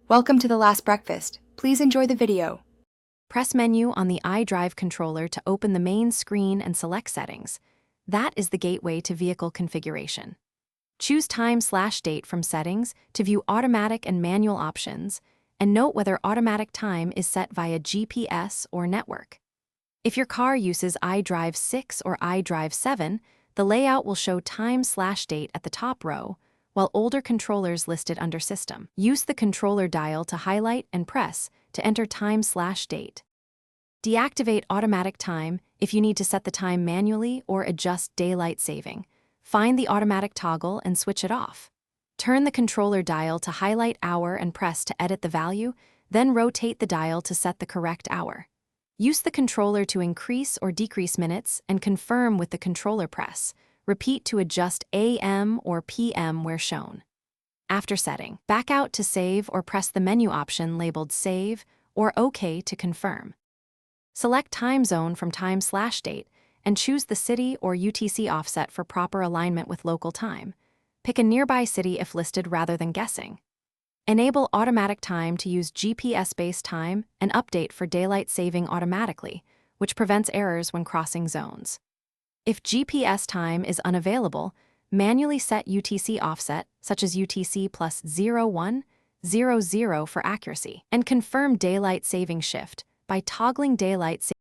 Welcome to the last breakfast. Please enjoy the video. Press Menu on the iDrive controller to open the main screen and select Settings. That is the gateway to vehicle configuration. Choose Time/Date from Settings to view automatic and manual options, and note whether automatic time is set via GPS or network. If your car uses iDrive 6 or iDrive 7, the layout will show Time/Date at the top row, while older controllers listed under System. Use the controller dial to highlight and press to enter Time/Date. Deactivate automatic time if you need to set the time manually or adjust daylight saving. Find the automatic toggle and switch it off. Turn the controller dial to highlight hour and press to edit the value, then rotate the dial to set the correct hour. Use the controller to increase or decrease minutes and confirm with the controller press. Repeat to adjust AM or PM where shown. After setting, back out to save or press the menu option labeled Save or OK to confirm. Select Time Zone from Time/Date and choose the city or UTC offset for proper alignment with local time. Pick a nearby city if listed rather than guessing. Enable automatic time to use GPS-based time and update for daylight saving automatically, which prevents errors when crossing zones. If GPS time is unavailable, manually set UTC offset, such as UTC plus 0100 for accuracy, and confirm daylight saving shift by toggling daylight saving.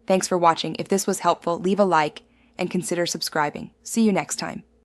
Thanks for watching. If this was helpful, leave a like and consider subscribing. See you next time.